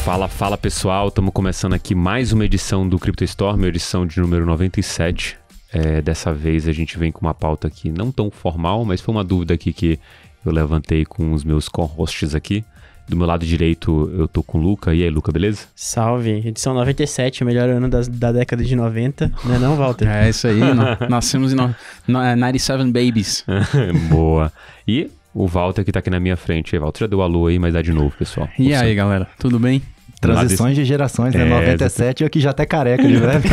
Fala pessoal, estamos começando aqui mais uma edição do CryptoStorm, edição de número 97. Dessa vez a gente vem com uma pauta aqui não tão formal, mas foi uma dúvida aqui que eu levantei com os meus co-hosts aqui. Do meu lado direito eu tô com o Luca. E aí, Luca, beleza? Salve, edição 97, o melhor ano da década de 90, não, Walter? É isso aí, nascemos em 97 Babies. Boa. E o Walter que tá aqui na minha frente. E Walter já deu alô aí, mas dá de novo, pessoal. E aí, galera, tudo bem? Transições de gerações, né? 97 eu aqui já até careca de breve.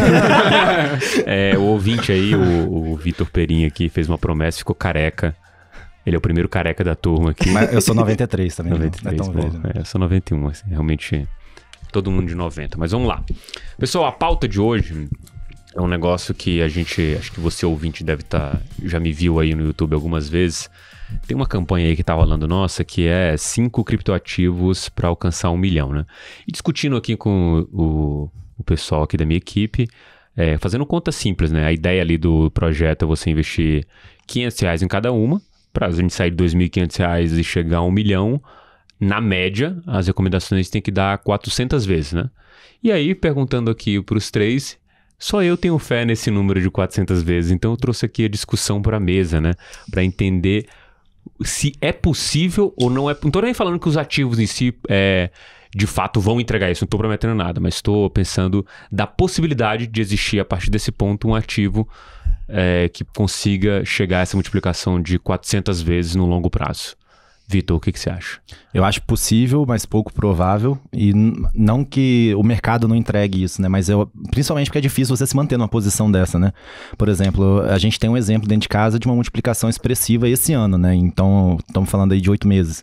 O ouvinte aí, o Vitor Perim aqui, fez uma promessa e ficou careca. Ele é o primeiro careca da turma aqui. Mas eu sou 93 também, 93, não é tão velho. Né? Eu sou 91, assim, realmente todo mundo de 90. Mas vamos lá. Pessoal, a pauta de hoje é um negócio que a gente, acho que você ouvinte deve estar, já me viu aí no YouTube algumas vezes. Tem uma campanha aí que tá rolando nossa, que é 5 criptoativos para alcançar 1 milhão, né? E discutindo aqui com o pessoal aqui da minha equipe, fazendo conta simples, né? A ideia ali do projeto é você investir R$500 em cada uma, para a gente sair de R$2.500 e chegar a 1 milhão, na média, as recomendações têm que dar 400 vezes, né? E aí, perguntando aqui para os três, só eu tenho fé nesse número de 400 vezes, então eu trouxe aqui a discussão para a mesa, né? Para entender se é possível ou não é... Não estou nem falando que os ativos em si, de fato, vão entregar isso, não estou prometendo nada, mas estou pensando da possibilidade de existir, a partir desse ponto, um ativo que consiga chegar a essa multiplicação de 400 vezes no longo prazo. Vitor, o que você acha? Eu acho possível, mas pouco provável. E não que o mercado não entregue isso, né? Mas principalmente porque é difícil você se manter numa posição dessa, né? Por exemplo, a gente tem um exemplo dentro de casa de uma multiplicação expressiva esse ano, né? Então, estamos falando aí de 8 meses.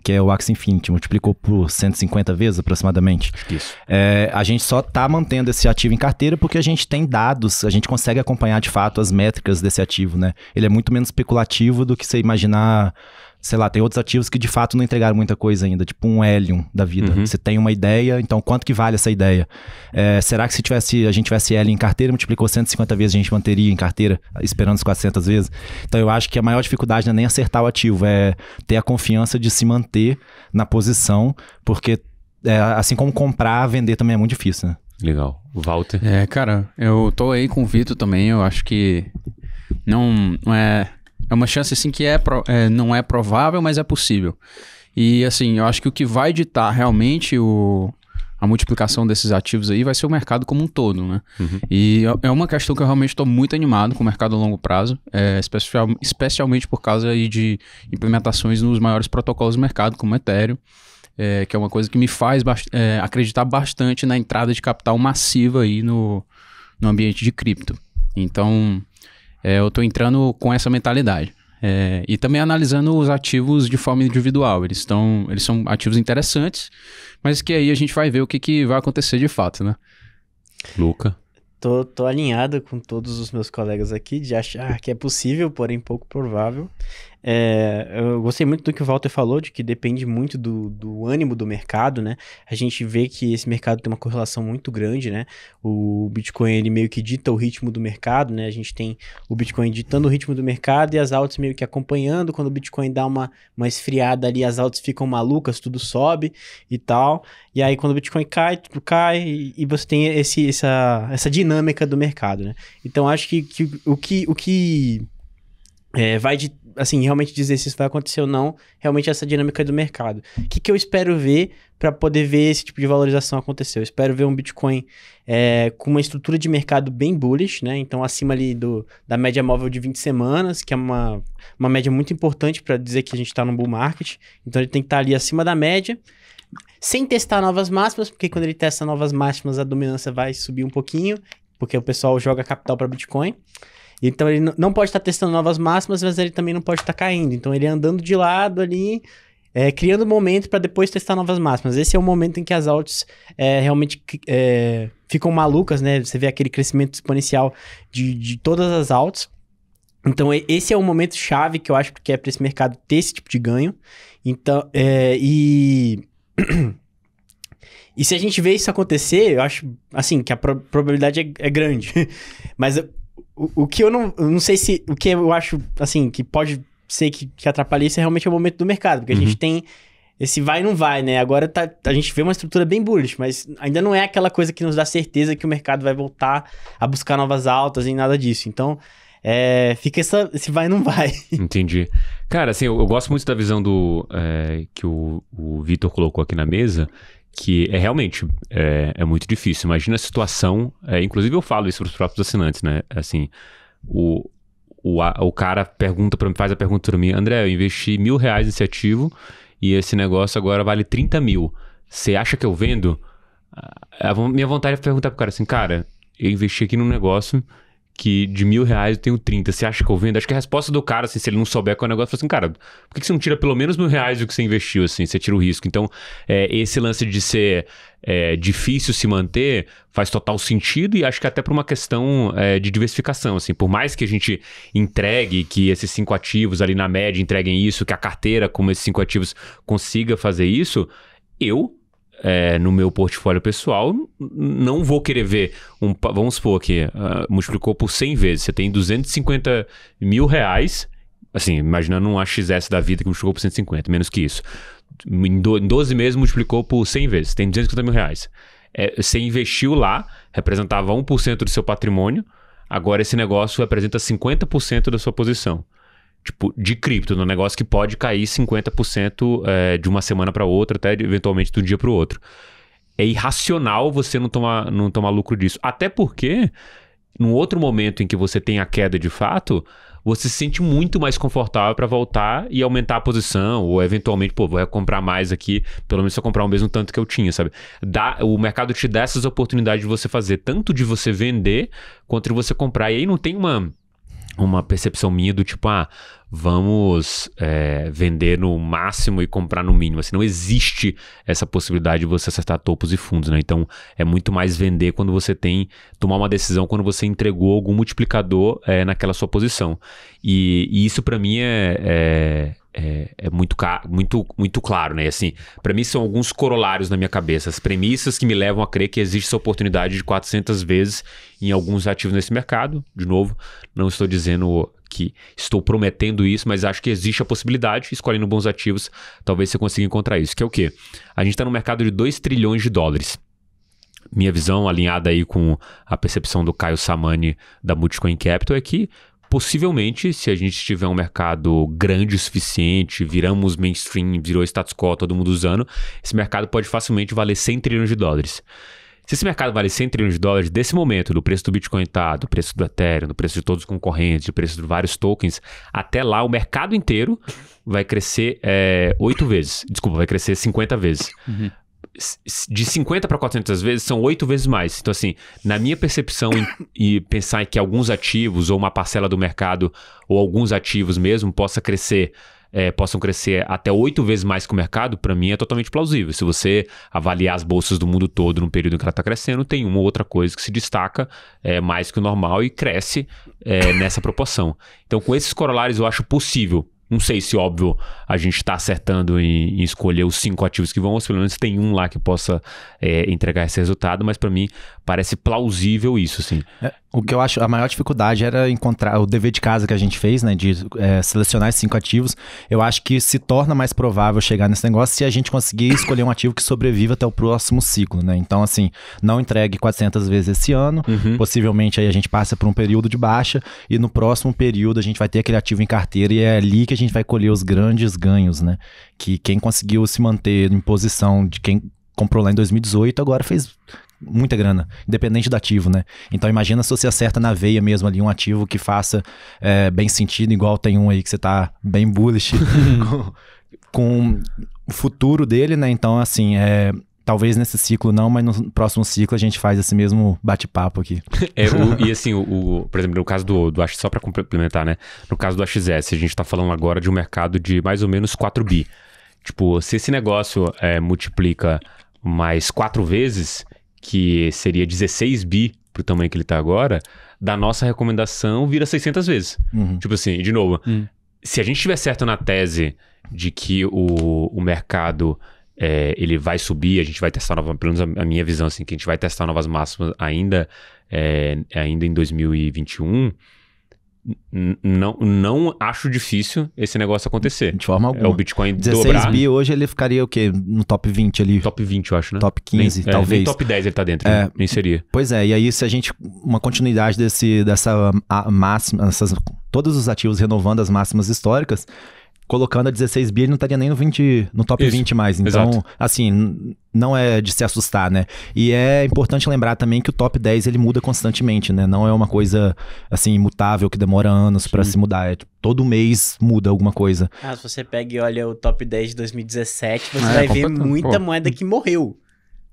Que é o Axie Infinity, multiplicou por 150 vezes aproximadamente. Isso. A gente só está mantendo esse ativo em carteira porque a gente tem dados, a gente consegue acompanhar de fato as métricas desse ativo, né? Ele é muito menos especulativo do que você imaginar. Sei lá, tem outros ativos que de fato não entregaram muita coisa ainda, tipo um Helium da vida. Uhum. Você tem uma ideia, então quanto que vale essa ideia? Será que se a gente tivesse Helium em carteira, multiplicou 150 vezes, a gente manteria em carteira, esperando as 400 vezes? Então eu acho que a maior dificuldade não é nem acertar o ativo, é ter a confiança de se manter na posição, porque assim como comprar, vender também é muito difícil, né? Legal. Walter? Cara, eu tô aí com o Vitor também, eu acho que não é... É uma chance, assim, que não é provável, mas é possível. E, assim, eu acho que o que vai ditar realmente a multiplicação desses ativos aí vai ser o mercado como um todo, né? Uhum. E é uma questão que eu realmente estou muito animado com o mercado a longo prazo, especialmente por causa aí de implementações nos maiores protocolos do mercado, como o Ethereum, que é uma coisa que me faz acreditar bastante na entrada de capital massiva aí no ambiente de cripto. Então... eu estou entrando com essa mentalidade. E também analisando os ativos de forma individual. Eles são ativos interessantes, mas que aí a gente vai ver o que vai acontecer de fato, né? Luca? Tô alinhado com todos os meus colegas aqui de achar que é possível, porém pouco provável. Eu gostei muito do que o Walter falou, de que depende muito do ânimo do mercado, né? A gente vê que esse mercado tem uma correlação muito grande, né? O Bitcoin, ele meio que dita o ritmo do mercado, né? A gente tem o Bitcoin ditando o ritmo do mercado e as altas meio que acompanhando. Quando o Bitcoin dá uma esfriada ali, as altas ficam malucas, tudo sobe e tal. E aí, quando o Bitcoin cai, tudo cai e você tem essa dinâmica do mercado, né? Então, acho que o que vai assim, realmente dizer se isso vai acontecer ou não, realmente essa dinâmica do mercado. O que eu espero ver para poder ver esse tipo de valorização acontecer? Eu espero ver um Bitcoin com uma estrutura de mercado bem bullish, né? Então, acima ali da média móvel de 20 semanas, que é uma média muito importante para dizer que a gente está no bull market. Então, ele tem que estar ali acima da média, sem testar novas máximas, porque quando ele testa novas máximas, a dominância vai subir um pouquinho, porque o pessoal joga capital para Bitcoin. Então, ele não pode estar testando novas máximas, mas ele também não pode estar caindo. Então, ele andando de lado ali, criando momento para depois testar novas máximas. Esse é o momento em que as alts realmente ficam malucas, né? Você vê aquele crescimento exponencial de todas as alts. Então, esse é o momento chave que eu acho que é para esse mercado ter esse tipo de ganho. Então, e se a gente vê isso acontecer, eu acho, assim, que a probabilidade é grande. Mas o que eu não sei se... O que eu acho, assim, que pode ser que atrapalhe isso é realmente o momento do mercado. Porque a gente tem esse vai e não vai, né? Agora a gente vê uma estrutura bem bullish, mas ainda não é aquela coisa que nos dá certeza que o mercado vai voltar a buscar novas altas e nada disso. Então, fica esse vai e não vai. Entendi. Cara, assim, eu gosto muito da visão que o Vitor colocou aqui na mesa, que realmente é muito difícil. Imagina a situação, inclusive eu falo isso para os próprios assinantes, né? Assim, o cara faz a pergunta para mim, André, eu investi R$1.000 nesse ativo e esse negócio agora vale 30 mil. Você acha que eu vendo? A minha vontade é perguntar pro cara assim, cara, eu investi aqui num negócio que de R$1.000 eu tenho 30, você acha que eu vendo? Acho que a resposta do cara, assim, se ele não souber qual é o negócio, fala assim, cara, por que você não tira pelo menos R$1.000 do que você investiu, assim, você tira o risco? Então, esse lance de ser difícil se manter faz total sentido e acho que até por uma questão de diversificação, assim, por mais que a gente entregue que esses 5 ativos ali na média entreguem isso, que a carteira como esses 5 ativos consiga fazer isso, no meu portfólio pessoal, não vou querer ver, vamos supor que multiplicou por 100 vezes, você tem R$250 mil, assim, imaginando um AXS da vida que multiplicou por 150, menos que isso. Em 12 meses multiplicou por 100 vezes, tem R$250 mil. Você investiu lá, representava 1% do seu patrimônio, agora esse negócio representa 50% da sua posição. Tipo, de cripto, num negócio que pode cair 50% de uma semana para outra, até eventualmente de um dia para o outro. É irracional você não tomar lucro disso. Até porque, num outro momento em que você tem a queda de fato, você se sente muito mais confortável para voltar e aumentar a posição, ou eventualmente, vou comprar mais aqui, pelo menos se eu comprar o mesmo tanto que eu tinha, sabe? O mercado te dá essas oportunidades de você fazer, tanto de você vender, quanto de você comprar. E aí não tem uma percepção minha do tipo, vamos vender no máximo e comprar no mínimo. Assim, não existe essa possibilidade de você acertar topos e fundos, né? Então, é muito mais vender quando você tomar uma decisão, quando você entregou algum multiplicador naquela sua posição. E isso para mim é muito claro, né? Assim, para mim são alguns corolários na minha cabeça, as premissas que me levam a crer que existe essa oportunidade de 400 vezes em alguns ativos nesse mercado. De novo, não estou dizendo que estou prometendo isso, mas acho que existe a possibilidade, escolhendo bons ativos, talvez você consiga encontrar isso. Que é o quê? A gente está no mercado de $2 trilhões. Minha visão, alinhada aí com a percepção do Caio Samani da Multicoin Capital, é que possivelmente, se a gente tiver um mercado grande o suficiente, viramos mainstream, virou status quo, todo mundo usando, esse mercado pode facilmente valer $100 trilhões. Se esse mercado vale $100 trilhões, desse momento, do preço do Bitcoin do preço do Ethereum, do preço de todos os concorrentes, do preço de vários tokens, até lá o mercado inteiro vai crescer 8 vezes. Desculpa, vai crescer 50 vezes. Uhum. De 50 para 400 vezes são 8 vezes mais. Então, assim, na minha percepção e pensar em que alguns ativos ou uma parcela do mercado ou alguns ativos mesmo possam crescer até 8 vezes mais que o mercado, para mim é totalmente plausível. Se você avaliar as bolsas do mundo todo no período em que ela está crescendo, tem uma ou outra coisa que se destaca mais que o normal e cresce nessa proporção. Então, com esses corolários, eu acho possível. Não sei se, óbvio, a gente está acertando em escolher os 5 ativos que vão, ou pelo menos tem um lá que possa entregar esse resultado, mas para mim parece plausível isso, sim. O que eu acho, a maior dificuldade era encontrar o dever de casa que a gente fez, né, de selecionar esses 5 ativos. Eu acho que se torna mais provável chegar nesse negócio se a gente conseguir escolher um ativo que sobreviva até o próximo ciclo, né? Então, assim, não entregue 400 vezes esse ano, possivelmente aí a gente passa por um período de baixa e no próximo período a gente vai ter aquele ativo em carteira e é ali que a gente vai colher os grandes ganhos, né? Que quem conseguiu se manter em posição de quem comprou lá em 2018 agora fez muita grana, independente do ativo, né? Então imagina se você acerta na veia mesmo ali um ativo que faça bem sentido, igual tem um aí que você tá bem bullish com o futuro dele, né? Então assim, talvez nesse ciclo não, mas no próximo ciclo a gente faz esse mesmo bate-papo aqui. E assim, por exemplo, no caso do só para complementar, né? No caso do AXS, a gente tá falando agora de um mercado de mais ou menos 4 bi. Tipo, se esse negócio multiplica mais 4 vezes, que seria 16 bi pro tamanho que ele tá agora, da nossa recomendação vira 600 vezes. Tipo assim, de novo, se a gente tiver certo na tese de que o mercado ele vai subir, a gente vai testar pelo menos a minha visão, assim, que a gente vai testar novas máximas ainda em 2021, não acho difícil esse negócio acontecer. De forma alguma. É o Bitcoin 16 dobrar. bi hoje ele ficaria o quê? No top 20 ali. Top 20, eu acho, né? Top 15, nem, talvez. Nem top 10 ele tá dentro, né? Nem seria. Pois é, e aí se a gente... Uma continuidade dessa máxima... Todos os ativos renovando as máximas históricas, colocando a 16 bi, ele não estaria nem no top 20 mais. Então, exato. assim, não é de se assustar, né? E é importante lembrar também que o top 10 ele muda constantemente, né? Não é uma coisa, assim, imutável, que demora anos pra se mudar. É, tipo, todo mês muda alguma coisa. Se você pega e olha o top 10 de 2017, você vai ver muita moeda que morreu.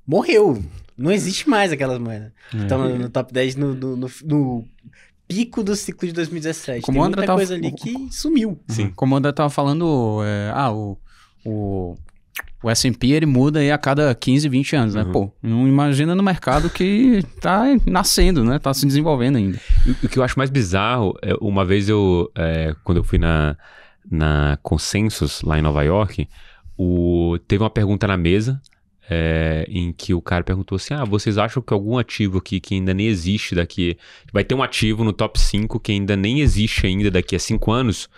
Morreu. Não existe mais aquelas moedas. Então, no top 10, no pico do ciclo de 2017. Como tem muita coisa ali que sumiu. Sim. Como o André tava falando, o S&P ele muda aí a cada 15, 20 anos, né? Pô, não imagina no mercado que tá nascendo, né? Tá se desenvolvendo ainda. O que eu acho mais bizarro, uma vez quando eu fui na Consensus, lá em Nova York, teve uma pergunta na mesa, em que o cara perguntou assim, vocês acham que algum ativo aqui que ainda nem existe daqui... Vai ter um ativo no top 5 que ainda nem existe ainda daqui a 5 anos?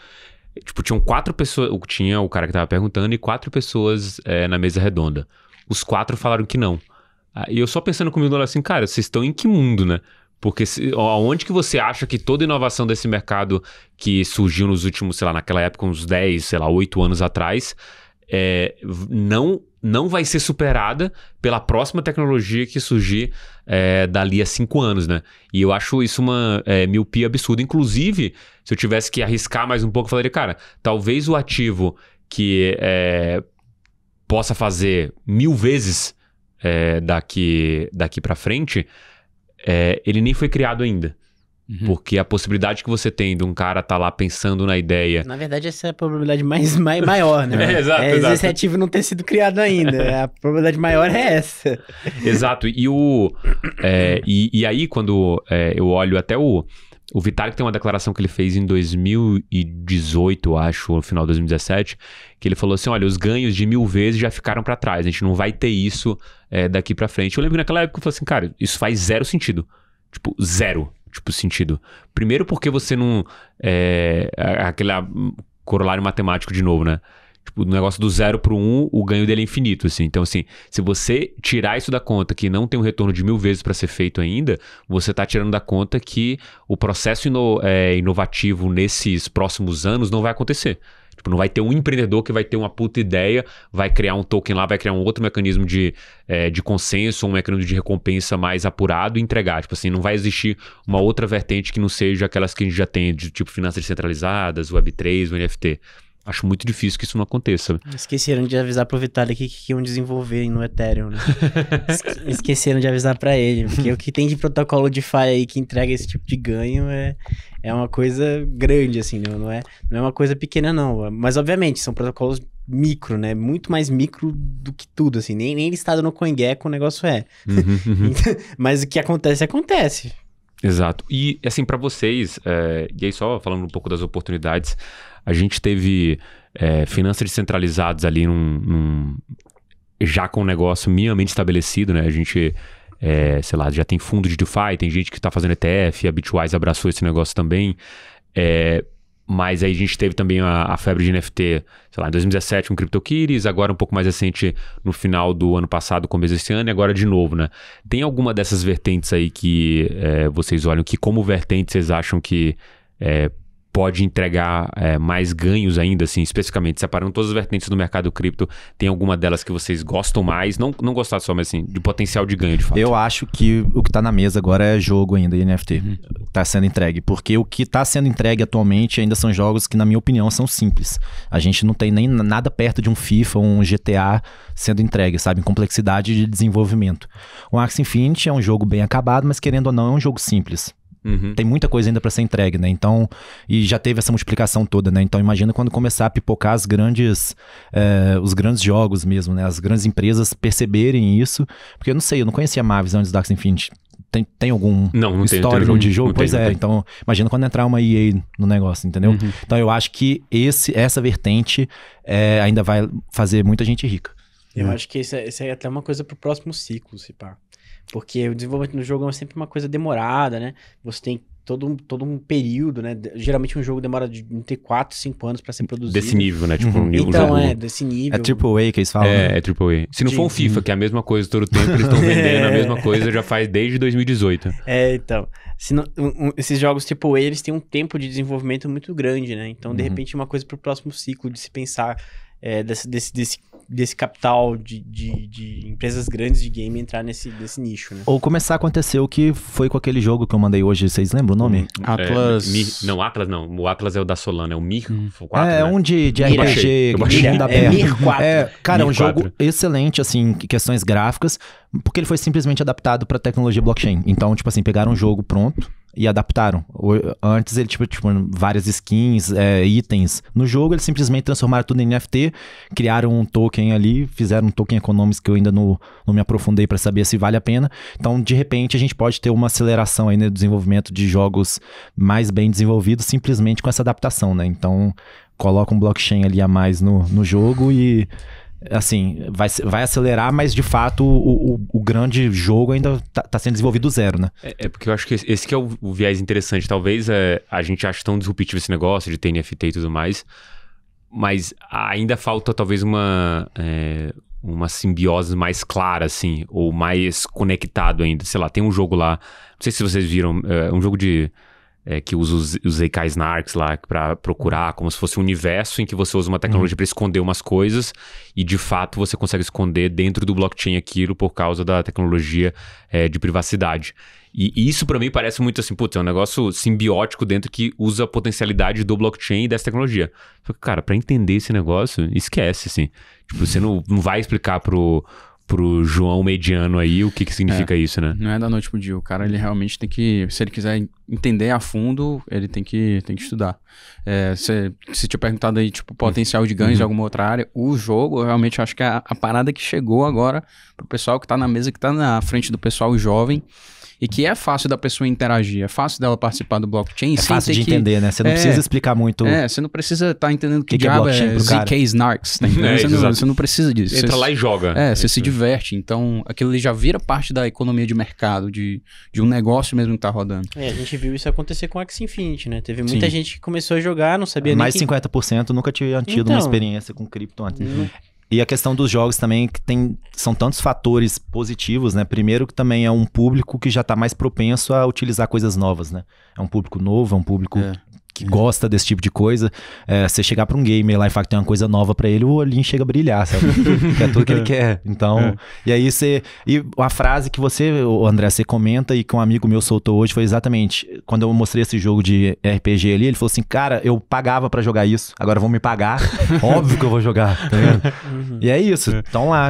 Tipo, tinham 4 pessoas... Tinha o cara que tava perguntando e 4 pessoas na mesa redonda. Os 4 falaram que não. E eu só pensando comigo assim, cara, vocês estão em que mundo, né? Porque aonde que você acha que toda inovação desse mercado que surgiu nos últimos, sei lá, naquela época, uns 10, sei lá, 8 anos atrás... não vai ser superada pela próxima tecnologia que surgir dali a 5 anos, né? E eu acho isso uma miopia absurda. Inclusive, se eu tivesse que arriscar mais um pouco, eu falaria, cara, talvez o ativo que possa fazer 1000 vezes daqui pra frente, ele nem foi criado ainda. Porque a possibilidade que você tem de um cara tá lá pensando na ideia... Na verdade, essa é a probabilidade maior, né? Exato. Esse ativo não ter sido criado ainda. A probabilidade maior é essa. Exato. E aí, quando eu olho até o Vitalik tem uma declaração que ele fez em 2018, acho, no final de 2017, que ele falou assim, olha, os ganhos de 1000 vezes já ficaram pra trás, a gente não vai ter isso daqui pra frente. Eu lembro que naquela época eu falei assim, cara, isso faz zero sentido. Tipo, zero. Sentido. Primeiro porque você não... aquele corolário matemático de novo, né? Tipo, do negócio do 0 pro 1, o ganho dele é infinito, assim. Então, assim, se você tirar isso da conta que não tem um retorno de 1000 vezes para ser feito ainda, você tá tirando da conta que o processo inovativo nesses próximos anos não vai acontecer. Tipo, não vai ter um empreendedor que vai ter uma puta ideia, vai criar um token lá, vai criar um outro mecanismo de consenso, um mecanismo de recompensa mais apurado e entregar. Tipo assim, não vai existir uma outra vertente que não seja aquelas que a gente já tem, de tipo finanças descentralizadas, Web3, o NFT. Acho muito difícil que isso não aconteça. Esqueceram de avisar pro Vitalik que iam desenvolver no Ethereum, né? Esqueceram de avisar pra ele, porque o que tem de protocolo DeFi aí que entrega esse tipo de ganho é uma coisa grande, assim, não é uma coisa pequena, não. Mas, obviamente, são protocolos micro, né? Muito mais micro do que tudo, assim. Nem listado no CoinGecko o negócio é. Mas o que acontece, acontece. Exato. E, assim, pra vocês, e aí só falando um pouco das oportunidades, a gente teve finanças descentralizadas ali já com um negócio minimamente estabelecido, né? A gente, sei lá, já tem fundo de DeFi, tem gente que tá fazendo ETF, a Bitwise abraçou esse negócio também. Mas aí a gente teve também a febre de NFT, sei lá, em 2017 com CryptoKitties, agora um pouco mais recente no final do ano passado, começo desse ano, e agora de novo, né? Tem alguma dessas vertentes aí que vocês olham que como vertente vocês acham que pode entregar mais ganhos ainda, assim, especificamente, separando todas as vertentes do mercado cripto, tem alguma delas que vocês gostam mais, não gostar só, mas assim, de potencial de ganho, de fato? Eu acho que o que tá na mesa agora é jogo ainda, NFT. Tá sendo entregue, porque o que tá sendo entregue atualmente ainda são jogos que, na minha opinião, são simples. A gente não tem nem nada perto de um FIFA ou um GTA sendo entregue, sabe, em complexidade de desenvolvimento. O Axie Infinity é um jogo bem acabado, mas querendo ou não, é um jogo simples. Tem muita coisa ainda para ser entregue, né? Então, e já teve essa multiplicação toda, né? Então, imagina quando começar a pipocar os grandes jogos mesmo, né? As grandes empresas perceberem isso, porque eu não sei, eu não conhecia a Mavis antes do Axie Infinity. Tem algum histórico de jogo? Pois é, então imagina quando entrar uma EA no negócio, entendeu? Então eu acho que essa vertente ainda vai fazer muita gente rica. Eu acho que isso é até uma coisa pro próximo ciclo, se pá. Porque o desenvolvimento do jogo é sempre uma coisa demorada, né? Você tem todo um período, né? Geralmente um jogo demora entre 4 e 5 anos pra ser produzido. Desse nível, né? Tipo, um nível Então, jogo... desse nível. É AAA que eles falam. É AAA. Se não for um FIFA, que é a mesma coisa todo o tempo, eles estão vendendo a mesma coisa já faz desde 2018. Então. Esses jogos AAA, eles têm um tempo de desenvolvimento muito grande, né? Então, de repente, é uma coisa pro próximo ciclo de se pensar desse capital de empresas grandes de game entrar nesse nicho, né? Ou começar a acontecer o que foi com aquele jogo que eu mandei hoje, vocês lembram o nome? Atlas... Não, Atlas não. O Atlas é o da Solana, é o Mir 4, É, né? um de Mira. RPG, Eu baixei. de mundo É aberto. Mir 4. Cara, é um Mir jogo 4. excelente, assim, em questões gráficas, porque ele foi simplesmente adaptado pra tecnologia blockchain. Então, tipo assim, pegaram um jogo pronto e adaptaram. Antes ele tipo várias skins, itens. No jogo eles simplesmente transformaram tudo em NFT, criaram um token ali, fizeram um token econômico que eu ainda não me aprofundei para saber se vale a pena. Então, de repente, a gente pode ter uma aceleração aí no desenvolvimento de jogos mais bem desenvolvidos simplesmente com essa adaptação, né? Então, coloca um blockchain ali a mais no jogo e... assim, vai acelerar, mas de fato o grande jogo ainda tá sendo desenvolvido do zero, né? É porque eu acho que esse que é o viés interessante. Talvez a gente ache tão disruptivo esse negócio de ter NFT e tudo mais, mas ainda falta talvez uma simbiose mais clara, assim, ou mais conectado ainda. Sei lá, tem um jogo lá, não sei se vocês viram, um jogo que usa os Zeikai Snarks lá pra procurar, como se fosse um universo em que você usa uma tecnologia pra esconder umas coisas e de fato você consegue esconder dentro do blockchain aquilo por causa da tecnologia de privacidade. E isso pra mim parece muito assim, putz, é um negócio simbiótico dentro que usa a potencialidade do blockchain e dessa tecnologia. Só que, cara, pra entender esse negócio, esquece, assim. Tipo, você não vai explicar pro João mediano aí o que significa isso, né? Não é da noite pro dia. O cara, ele realmente tem que... Se ele quiser entender a fundo, ele tem que estudar. Se tinha perguntado aí, tipo, potencial de ganhos em alguma outra área, o jogo, eu realmente acho que é a parada que chegou agora pro pessoal que tá na mesa, que tá na frente do pessoal jovem, e que é fácil da pessoa interagir, é fácil dela participar do blockchain. É fácil de entender, né? Você não precisa explicar muito... você não precisa estar entendendo que é diabo blockchain pro cara. ZK Snarks, tá entendendo? Você não precisa disso. Entra lá e joga. Você se diverte. Então, aquilo ali já vira parte da economia de mercado, de um negócio mesmo que tá rodando. A gente viu isso acontecer com o Axie Infinity, né? Teve muita gente que começou a jogar, não sabia mais nem... 50% nunca tinha tido uma experiência com cripto antes. E a questão dos jogos também, que são tantos fatores positivos, né? Primeiro que também é um público que já tá mais propenso a utilizar coisas novas, né? É um público novo, é um público que gosta desse tipo de coisa. Você chegar pra um gamer lá e falar que tem uma coisa nova pra ele, o olhinho chega a brilhar, sabe? Que é tudo que ele quer. Então, e aí E a frase que André, você comenta e que um amigo meu soltou hoje foi exatamente, quando eu mostrei esse jogo de RPG ali, ele falou assim, cara, eu pagava pra jogar isso, agora vão me pagar, óbvio que eu vou jogar, tá vendo? E é isso, estão lá,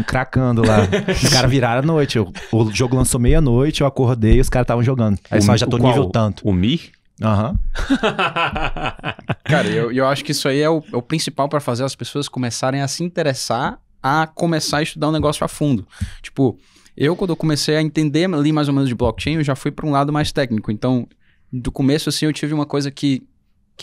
cracando lá. Os caras viraram à noite, o jogo lançou meia-noite, eu acordei e os caras estavam jogando. Aí só já tô nível tanto. O Mir? Aham. Cara, eu acho que isso aí é o principal para fazer as pessoas começarem a se interessar a começar a estudar um negócio a fundo. Tipo, quando eu comecei a entender ali mais ou menos de blockchain, eu já fui para um lado mais técnico. Então, do começo, assim, eu tive uma coisa que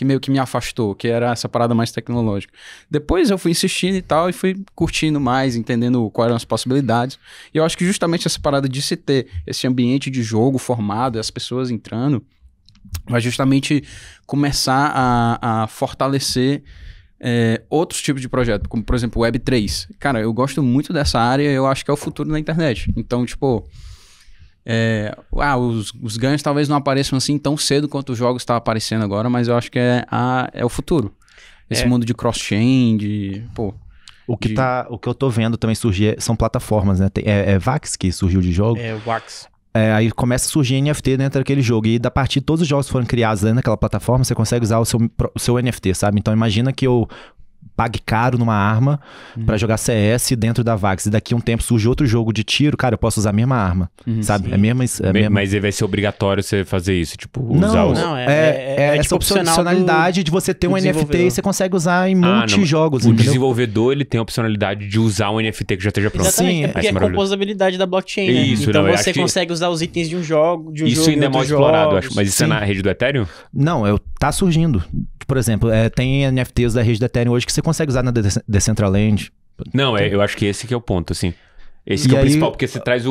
meio que me afastou, que era essa parada mais tecnológica. Depois eu fui insistindo e tal, e fui curtindo mais, entendendo quais eram as possibilidades. E eu acho que justamente essa parada de se ter esse ambiente de jogo formado, as pessoas entrando, vai justamente começar a fortalecer outros tipos de projeto, como por exemplo o Web3. Cara, eu gosto muito dessa área, eu acho que é o futuro da internet. Então, tipo, os ganhos talvez não apareçam assim tão cedo quanto os jogos estão aparecendo agora, mas eu acho que é o futuro. Esse mundo de cross-chain, O que eu tô vendo também surgir são plataformas, né? É Vax que surgiu de jogo? É, o Wax. Aí começa a surgir NFT dentro daquele jogo. E da partir de todos os jogos que foram criados dentro daquela plataforma, você consegue usar o seu NFT, sabe? Então imagina que eu pague caro numa arma pra jogar CS dentro da Vax. E daqui a um tempo surge outro jogo de tiro, cara, eu posso usar a mesma arma, sabe? Sim. Mas aí vai ser obrigatório você fazer isso, tipo, não, usar Não, essa tipo opcionalidade de você ter um NFT e você consegue usar em multi-jogos. O desenvolvedor, ele tem a opcionalidade de usar um NFT que já esteja pronto. Exatamente, Sim, porque é composabilidade da blockchain, né? Isso, então eu você acho consegue usar os itens de um jogo, isso ainda é mal explorado, eu acho. Mas isso é na rede do Ethereum? Não, tá surgindo. Por exemplo, tem NFTs da rede do Ethereum hoje que você consegue usar na Decentraland. Não, eu acho que esse que é o ponto, assim. Esse que é o principal, porque você traz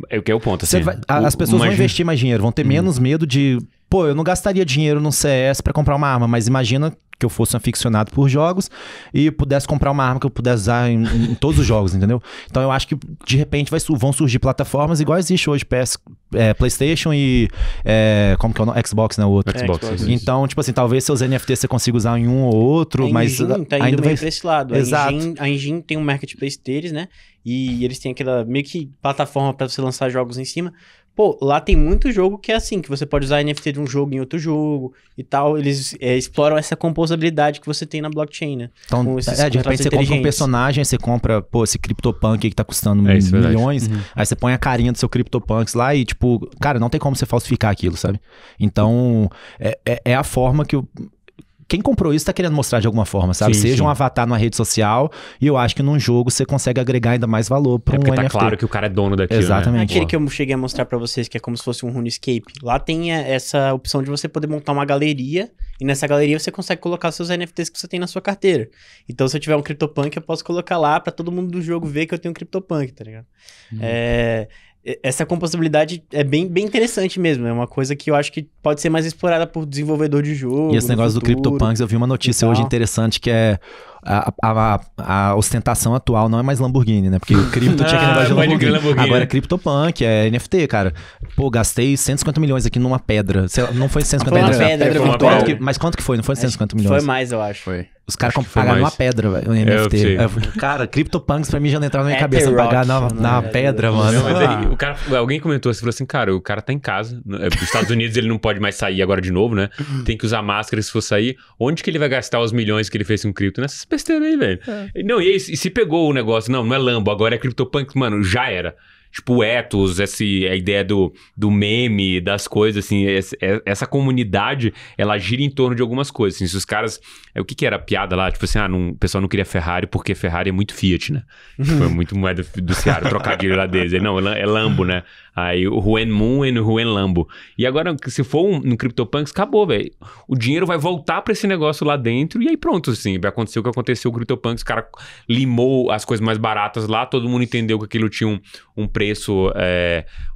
É o que é o ponto, assim. As pessoas vão investir mais dinheiro, vão ter menos medo de... Pô, eu não gastaria dinheiro no CS pra comprar uma arma, mas imagina que eu fosse um aficionado por jogos e pudesse comprar uma arma que eu pudesse usar em todos os jogos, entendeu? Então eu acho que de repente vão surgir plataformas igual existe hoje, PlayStation e como que é o nome? Xbox, né? O outro. Xbox. Então, tipo assim, talvez seus NFTs você consiga usar em um ou outro, mas tá indo ainda meio pra esse lado. Exato. A Engine tem um marketplace deles, né? E eles têm aquela meio que plataforma pra você lançar jogos em cima. Pô, lá tem muito jogo que é assim, que você pode usar NFT de um jogo em outro jogo e tal. Eles exploram essa composabilidade que você tem na blockchain, né? Então, de repente você compra um personagem, você compra, pô, esse CryptoPunk que tá custando milhões, aí você põe a carinha do seu CryptoPunks lá e, tipo, cara, não tem como você falsificar aquilo, sabe? Então, é a forma que quem comprou isso tá querendo mostrar de alguma forma, sabe? Seja um avatar numa rede social, e eu acho que num jogo você consegue agregar ainda mais valor pra um NFT. Porque tá claro que o cara é dono daquilo, Exatamente. Aquele que eu cheguei a mostrar pra vocês, que é como se fosse um RuneScape. Lá tem essa opção de você poder montar uma galeria, e nessa galeria você consegue colocar seus NFTs que você tem na sua carteira. Então, se eu tiver um CryptoPunk, eu posso colocar lá pra todo mundo do jogo ver que eu tenho um CryptoPunk, tá ligado? Essa composabilidade é bem interessante mesmo. É uma coisa que eu acho que pode ser mais explorada por desenvolvedor de jogo. E esse negócio do CryptoPunks, eu vi uma notícia hoje interessante que é a ostentação atual não é mais Lamborghini, né? Porque o cripto tinha aquele negócio de Lamborghini. Agora é CryptoPunk, é NFT, cara. Pô, gastei 150 milhões aqui numa pedra. Sei lá, não foi 150 milhões. Mas quanto que foi? Não foi 150 milhões? Foi mais, eu acho. Foi. Os caras pagaram uma pedra, velho, um NFT. Cara, CryptoPunks pra mim já não entrava na minha cabeça pagar na pedra, mano. Não, mas alguém comentou assim, falou assim, cara, o cara tá em casa. Nos Estados Unidos ele não pode mais sair agora de novo, né? Tem que usar máscara se for sair. Onde que ele vai gastar os milhões que ele fez com cripto? Nessas besteiras aí, velho. Não, e se pegou o negócio, não é Lambo, agora é CryptoPunks, mano, já era. Tipo, o ethos, a ideia do meme, das coisas, assim, essa comunidade, ela gira em torno de algumas coisas, assim, se os caras... O que era a piada lá? Tipo assim, o pessoal não queria Ferrari porque Ferrari é muito Fiat, né? Foi muito moeda do Ceará, trocadilho lá deles. Não, é Lambo, né? Aí o Huan Moon e o Huan Lambo. E agora, se for no CryptoPunks, acabou, velho. O dinheiro vai voltar pra esse negócio lá dentro e aí pronto, assim, vai acontecer o que aconteceu com o CryptoPunks, o cara limou as coisas mais baratas lá, todo mundo entendeu que aquilo tinha um preço,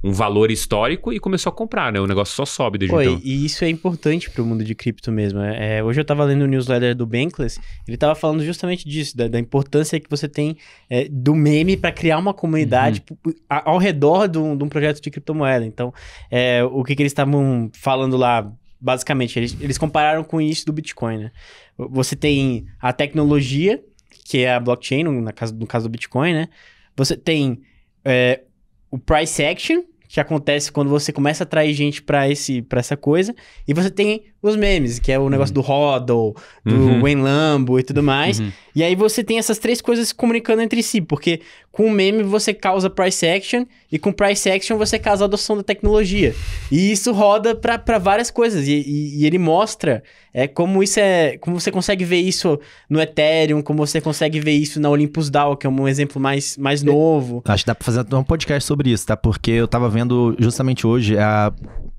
um valor histórico e começou a comprar, né? O negócio só sobe desde então. E isso é importante pro mundo de cripto mesmo. Hoje eu tava lendo o newsletter do Bankless, ele tava falando justamente disso, da importância que você tem do meme para criar uma comunidade ao redor de um projeto de criptomoeda. Então, o que eles estavam falando lá, basicamente, eles compararam com isso do Bitcoin, né? Você tem a tecnologia, que é a blockchain, no caso do Bitcoin, né? Você tem o price action, que acontece quando você começa a atrair gente pra essa coisa, e você tem os memes, que é o negócio do HODL, do Wen Lambo e tudo mais. E aí você tem essas três coisas se comunicando entre si, porque com o meme você causa price action, e com price action você causa a adoção da tecnologia. E isso roda pra várias coisas, e ele mostra como isso como você consegue ver isso no Ethereum, como você consegue ver isso na Olympus DAO, que é um exemplo mais novo. Acho que dá pra fazer um podcast sobre isso, tá? Porque eu tava vendo justamente hoje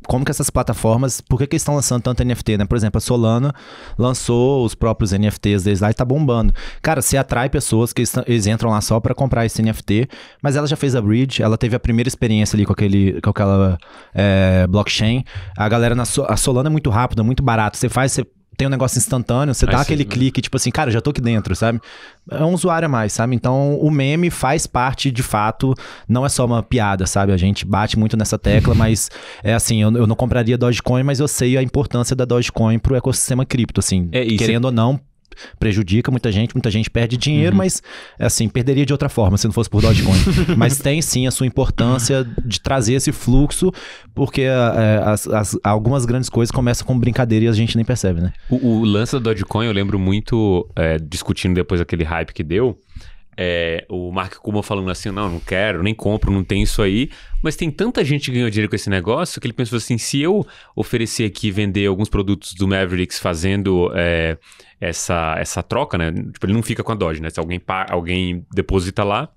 como que essas plataformas, por que eles estão lançando tanto NFT, né? Por exemplo, a Solana lançou os próprios NFTs deles lá e tá bombando. Cara, você atrai pessoas que eles entram lá só pra comprar esse NFT, mas ela já fez a bridge, ela teve a primeira experiência ali com aquela blockchain. A galera a Solana é muito rápida, muito barato. Você tem um negócio instantâneo, você dá aquele clique, tipo assim, cara, já tô aqui dentro, sabe? É um usuário a mais, sabe? Então, o meme faz parte, de fato, não é só uma piada, sabe? A gente bate muito nessa tecla, mas é assim, eu não compraria Dogecoin, mas eu sei a importância da Dogecoin pro ecossistema cripto, assim, querendo ou não, prejudica muita gente perde dinheiro, mas assim, perderia de outra forma se não fosse por Dogecoin. Mas tem sim a sua importância de trazer esse fluxo, porque algumas grandes coisas começam com brincadeira e a gente nem percebe, né? O lance da Dogecoin, eu lembro muito, discutindo depois aquele hype que deu, o Mark Cuban falando assim, não quero, nem compro, não tem isso aí, mas tem tanta gente que ganhou dinheiro com esse negócio que ele pensou assim, se eu oferecer aqui e vender alguns produtos do Mavericks fazendo essa troca, né, tipo, ele não fica com a Doge, né, se alguém deposita lá,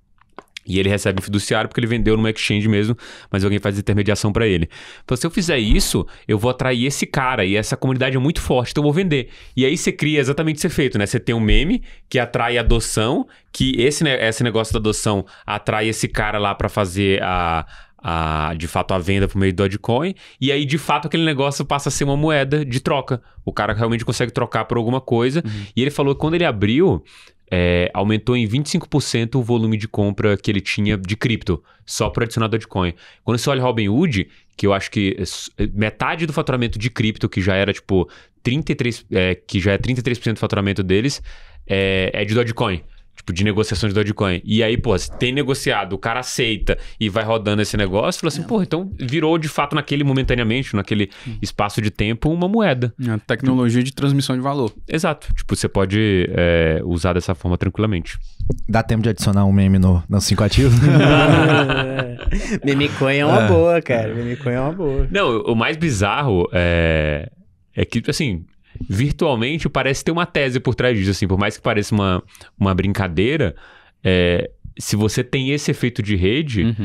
e ele recebe um fiduciário porque ele vendeu numa exchange mesmo, mas alguém faz intermediação para ele. Então, se eu fizer isso, eu vou atrair esse cara e essa comunidade é muito forte, então eu vou vender. E aí você cria exatamente esse efeito, né? Você tem um meme que atrai adoção, que esse negócio da adoção atrai esse cara lá para fazer de fato a venda por meio do Dogecoin, e aí de fato aquele negócio passa a ser uma moeda de troca. O cara realmente consegue trocar por alguma coisa, e ele falou que quando ele abriu, aumentou em 25% o volume de compra que ele tinha de cripto, só por adicionar Dogecoin. Quando você olha Robinhood, que eu acho que metade do faturamento de cripto, que já era tipo 33% do faturamento deles, é de Dogecoin. Tipo, de negociação de Dogecoin. E aí, pô, se tem negociado, o cara aceita e vai rodando esse negócio, fala assim, pô, então virou de fato momentaneamente, naquele espaço de tempo, uma moeda. A tecnologia de transmissão de valor. Exato. Tipo, você pode usar dessa forma tranquilamente. Dá tempo de adicionar um meme nos 5 ativos? Memecoin é uma boa, cara. Memecoin é uma boa. Não, o mais bizarro é que, assim... virtualmente parece ter uma tese por trás disso, assim, por mais que pareça uma brincadeira, se você tem esse efeito de rede,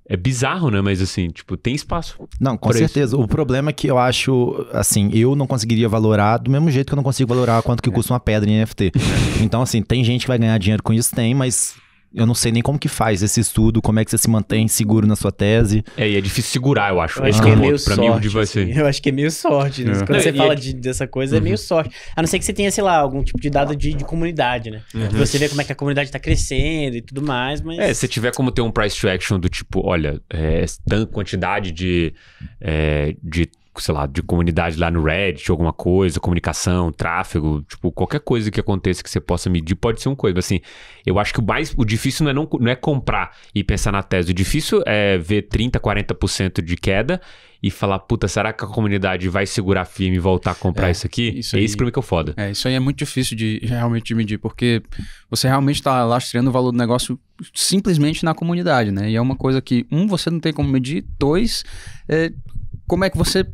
é bizarro, né? Mas assim, tipo, tem espaço. Não, com certeza. O problema é que eu acho, assim, eu não conseguiria valorar do mesmo jeito que eu não consigo valorar quanto que custa uma pedra em NFT. Então, assim, tem gente que vai ganhar dinheiro com isso, mas... eu não sei nem como que faz esse estudo, como é que você se mantém seguro na sua tese. E é difícil segurar, eu acho. Eu acho que é meio sorte. Pra mim, onde vai ser. Eu acho que é meio sorte. Né? Quando você fala dessa coisa, é meio sorte. A não ser que você tenha, sei lá, algum tipo de dado de comunidade, né? Você vê como é que a comunidade tá crescendo e tudo mais, mas... se tiver como ter um price to action do tipo, olha, tanta quantidade de sei lá, de comunidade lá no Reddit, alguma coisa, comunicação, tráfego, tipo, qualquer coisa que aconteça que você possa medir pode ser uma coisa. Assim, eu acho que o difícil não é comprar e pensar na tese. O difícil é ver 30%, 40% de queda e falar, puta, será que a comunidade vai segurar firme e voltar a comprar isso aqui? Isso pra mim que é o foda. Isso aí é muito difícil de realmente medir, porque você realmente tá lastreando o valor do negócio simplesmente na comunidade, né? E é uma coisa que, você não tem como medir, 2, como é que você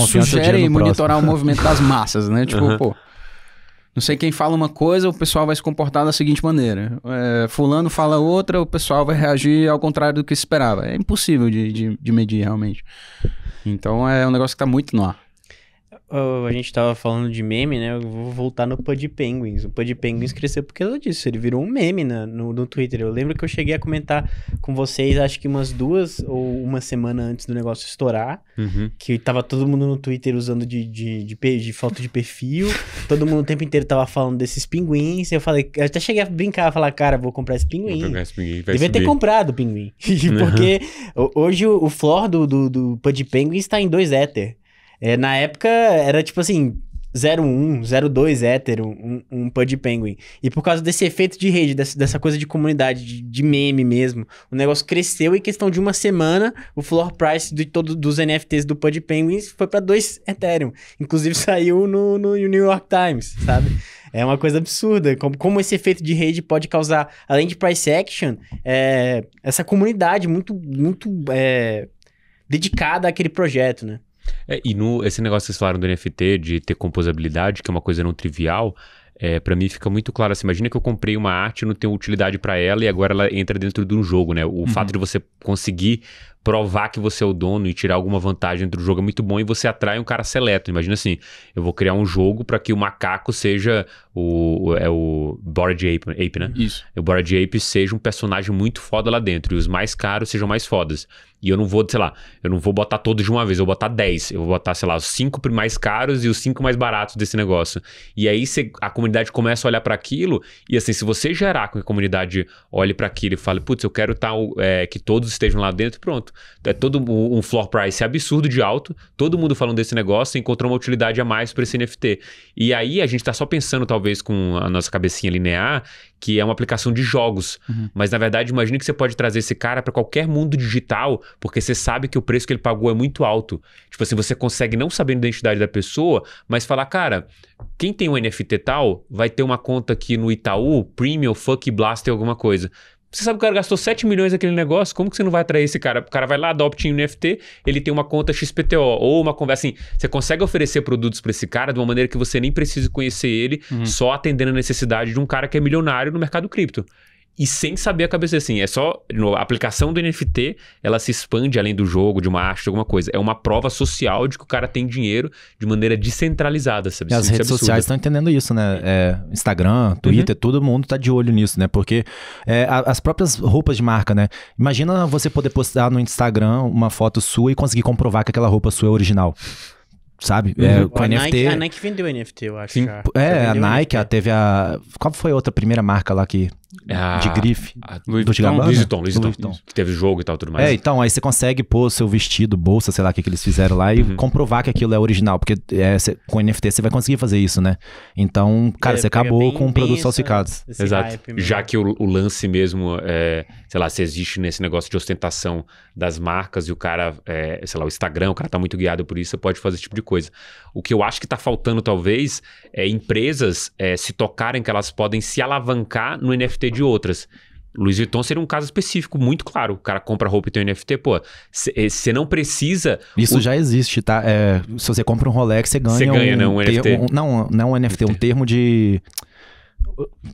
sugere e monitorar o movimento das massas, né? Tipo, pô, não sei quem fala uma coisa, o pessoal vai se comportar da seguinte maneira. Fulano fala outra, o pessoal vai reagir ao contrário do que se esperava. É impossível de medir, realmente. Então, é um negócio que tá muito no ar. A gente tava falando de meme, né? Eu vou voltar no Pud Penguins. O Pud Penguins cresceu porque ela disse, ele virou um meme no Twitter. Eu lembro que eu cheguei a comentar com vocês, acho que umas 2 ou uma semana antes do negócio estourar, que tava todo mundo no Twitter usando de foto de perfil, todo mundo o tempo inteiro tava falando desses pinguins. Eu até cheguei a brincar, falar, cara, vou comprar esse pinguim. Devia ter comprado o pinguim. Porque hoje o floor do Pud Penguins tá em 2 Ether. Na época, era tipo assim, 0,1, 0,2 Ether, um Pud Penguin. E por causa desse efeito de rede, dessa coisa de comunidade, de meme mesmo, o negócio cresceu e em questão de uma semana, o floor price de todos dos NFTs do Pud Penguins foi para 2 Ethereum. Inclusive saiu no New York Times, sabe? É uma coisa absurda, como esse efeito de rede pode causar, além de price action, essa comunidade muito dedicada àquele projeto, né? E esse negócio que vocês falaram do NFT, de ter composabilidade, que é uma coisa não trivial, pra mim fica muito claro assim, imagina que eu comprei uma arte, não tenho utilidade pra ela e agora ela entra dentro de um jogo, né? O fato de você conseguir provar que você é o dono e tirar alguma vantagem dentro do jogo é muito bom e você atrai um cara seleto. Imagina assim, eu vou criar um jogo pra que o macaco seja o Bored Ape, né? Isso. O Bored Ape seja um personagem muito foda lá dentro e os mais caros sejam mais fodas. E eu não vou, sei lá, eu não vou botar todos de uma vez, eu vou botar 10. Eu vou botar, sei lá, os 5 mais caros e os 5 mais baratos desse negócio. E aí a comunidade começa a olhar pra aquilo e assim, se você gerar com que a comunidade olhe pra aquilo e fale, putz, eu quero que todos estejam lá dentro, pronto. É todo um floor price absurdo de alto, todo mundo falando desse negócio, encontrou uma utilidade a mais pra esse NFT. E aí a gente tá só pensando, talvez, com a nossa cabecinha linear, que é uma aplicação de jogos. Mas, na verdade, imagine que você pode trazer esse cara para qualquer mundo digital, porque você sabe que o preço que ele pagou é muito alto. Tipo assim, você consegue não saber a identidade da pessoa, mas falar, cara, quem tem um NFT tal, vai ter uma conta aqui no Itaú, Premium, Fuck Blaster, alguma coisa. Você sabe que o cara gastou 7 milhões naquele negócio, como que você não vai atrair esse cara? O cara vai lá, adopta em NFT, ele tem uma conta XPTO, ou uma conversa assim, você consegue oferecer produtos para esse cara de uma maneira que você nem precise conhecer ele, só atendendo a necessidade de um cara que é milionário no mercado cripto. e sem saber a cabeça assim. É só, a aplicação do NFT, ela se expande além do jogo, de uma arte, de alguma coisa. É uma prova social de que o cara tem dinheiro de maneira descentralizada, sabe? E as redes sociais estão entendendo isso, né? Instagram, Twitter, todo mundo tá de olho nisso, né? Porque as próprias roupas de marca, né? Imagina você poder postar no Instagram uma foto sua e conseguir comprovar que aquela roupa sua é original. Sabe? Com NFT. A Nike vendeu NFT, eu acho. Sim. A Nike, teve a... Qual foi a outra primeira marca lá que... de grife? Louis Vuitton. Que teve jogo e tal, tudo mais. Então, aí você consegue pôr seu vestido, bolsa, sei lá, o que eles fizeram lá e comprovar que aquilo é original. Porque com NFT você vai conseguir fazer isso, né? Então, cara, você acabou com produtos falsificados. Exato. Já que o lance mesmo, sei lá, se existe nesse negócio de ostentação das marcas e o cara, sei lá, o Instagram, o cara tá muito guiado por isso, você pode fazer esse tipo de coisa. O que eu acho que tá faltando, talvez, é empresas se tocarem que elas podem se alavancar no NFT de outras. Louis Vuitton seria um caso específico, muito claro. O cara compra roupa e tem um NFT, pô, você não precisa... Isso já existe, tá? Se você compra um Rolex, você ganha um NFT. Não um NFT, um termo de...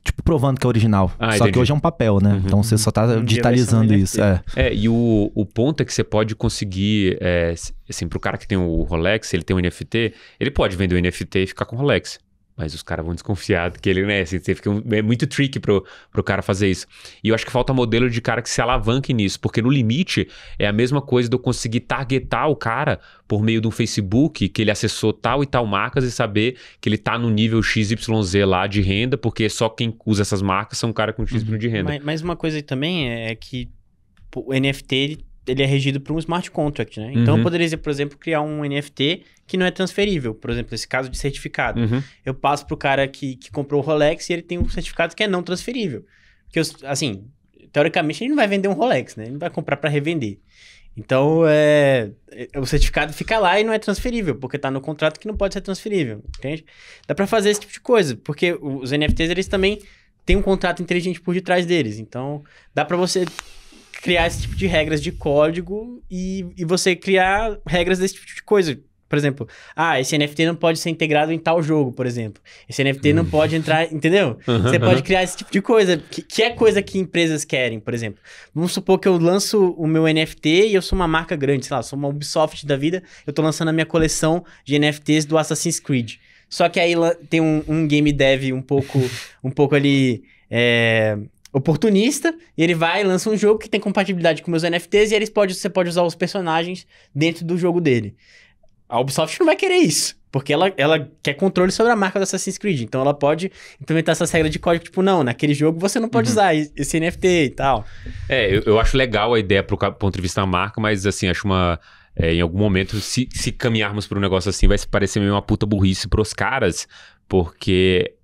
Tipo, provando que é original. Só entendi. que hoje é um papel, né? Então você só tá digitalizando isso. E o ponto é que você pode conseguir, assim, pro cara que tem o Rolex, ele tem um NFT, ele pode vender o NFT e ficar com o Rolex. Mas os caras vão desconfiar que ele, né? Assim, é muito tricky pro cara fazer isso. E eu acho que falta modelo de cara que se alavanque nisso. Porque no limite, é a mesma coisa de eu conseguir targetar o cara por meio de um Facebook, que ele acessou tal e tal marcas e saber que ele tá no nível XYZ lá de renda, porque só quem usa essas marcas são um cara com XY de renda. Mas uma coisa também é que o NFT... ele é regido por um smart contract, né? Então, eu poderia, por exemplo, criar um NFT que não é transferível. Por exemplo, esse caso de certificado. Eu passo pro cara que comprou o Rolex e ele tem um certificado que é não transferível. Porque, assim, teoricamente, ele não vai vender um Rolex, né? Ele não vai comprar para revender. Então, o certificado fica lá e não é transferível, porque tá no contrato que não pode ser transferível, entende? Dá para fazer esse tipo de coisa, porque os NFTs, eles também têm um contrato inteligente por detrás deles. Então, dá para você... criar esse tipo de regras de código e você criar regras desse tipo de coisa. Por exemplo, esse NFT não pode ser integrado em tal jogo, por exemplo. Esse NFT não pode entrar, entendeu? Você pode criar esse tipo de coisa, que é coisa que empresas querem, por exemplo. Vamos supor que eu lanço o meu NFT e eu sou uma marca grande, sei lá, sou uma Ubisoft da vida, eu tô lançando a minha coleção de NFTs do Assassin's Creed. Só que aí tem um game dev um pouco ali... oportunista, e ele vai e lança um jogo que tem compatibilidade com meus NFTs e você pode usar os personagens dentro do jogo dele. A Ubisoft não vai querer isso, porque ela quer controle sobre a marca do Assassin's Creed, então ela pode implementar essas regras de código, tipo, não, naquele jogo você não pode usar esse NFT e tal. Eu acho legal a ideia pro ponto de vista da marca, mas assim, acho em algum momento, se caminharmos para um negócio assim, vai parecer meio uma puta burrice pros caras, porque...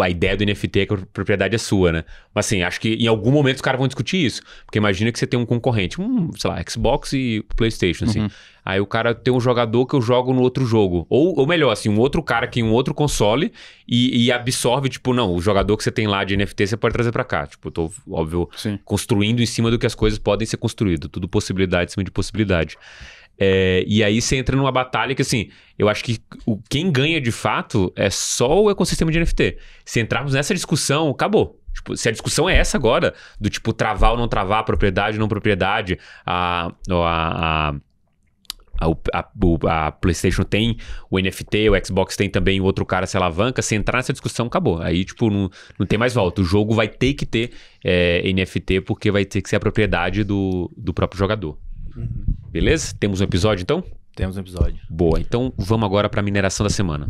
a ideia do NFT é que a propriedade é sua, né? Mas assim, acho que em algum momento os caras vão discutir isso. Porque imagina que você tem um concorrente, sei lá, Xbox e PlayStation, assim. Aí o cara tem um jogador que eu jogo no outro jogo. Ou melhor, assim, um outro cara que em um outro console e absorve, tipo, não, o jogador que você tem lá de NFT você pode trazer pra cá. Tipo, eu tô, óbvio, construindo em cima do que as coisas podem ser construídas. Tudo possibilidade em cima de possibilidade. E aí você entra numa batalha que, assim, eu acho que quem ganha de fato é só o ecossistema de NFT. Se entrarmos nessa discussão, acabou. Tipo, se a discussão é essa agora, do tipo travar ou não travar, propriedade ou não propriedade, a PlayStation tem o NFT, o Xbox tem também, o outro cara se alavanca, se entrar nessa discussão, acabou. Aí, tipo, não tem mais volta. O jogo vai ter que ter NFT porque vai ter que ser a propriedade do próprio jogador. Beleza? Temos um episódio, então? Temos um episódio. Boa, então vamos agora para a mineração da semana.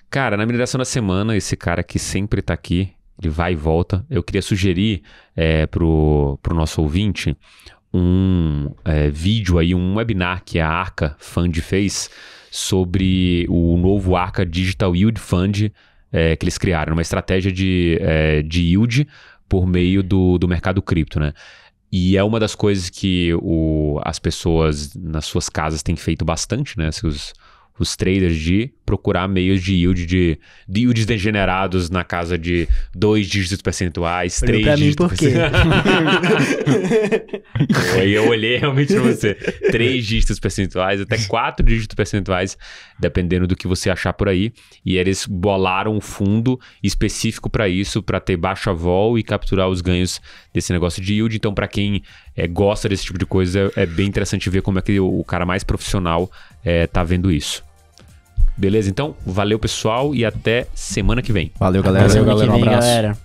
Cara, na mineração da semana, esse cara que sempre tá aqui, ele vai e volta. Eu queria sugerir pro nosso ouvinte um vídeo aí, um webinar que a Arca Fund fez sobre o novo Arca Digital Yield Fund que eles criaram, uma estratégia de yield por meio do mercado cripto, né? E é uma das coisas que as pessoas nas suas casas têm feito bastante, né? Os traders de procurar meios de yields degenerados na casa de 2 dígitos percentuais, 3 pra mim, dígitos por quê? Aí eu olhei realmente pra você. 3 dígitos percentuais, até 4 dígitos percentuais, dependendo do que você achar por aí. E eles bolaram um fundo específico para isso, para ter baixa vol e capturar os ganhos desse negócio de yield. Então, para quem gosta desse tipo de coisa, é bem interessante ver como é que o cara mais profissional tá vendo isso. Beleza? Então, valeu pessoal e até semana que vem. Valeu, galera. Semana que Um vem, abraço. galera.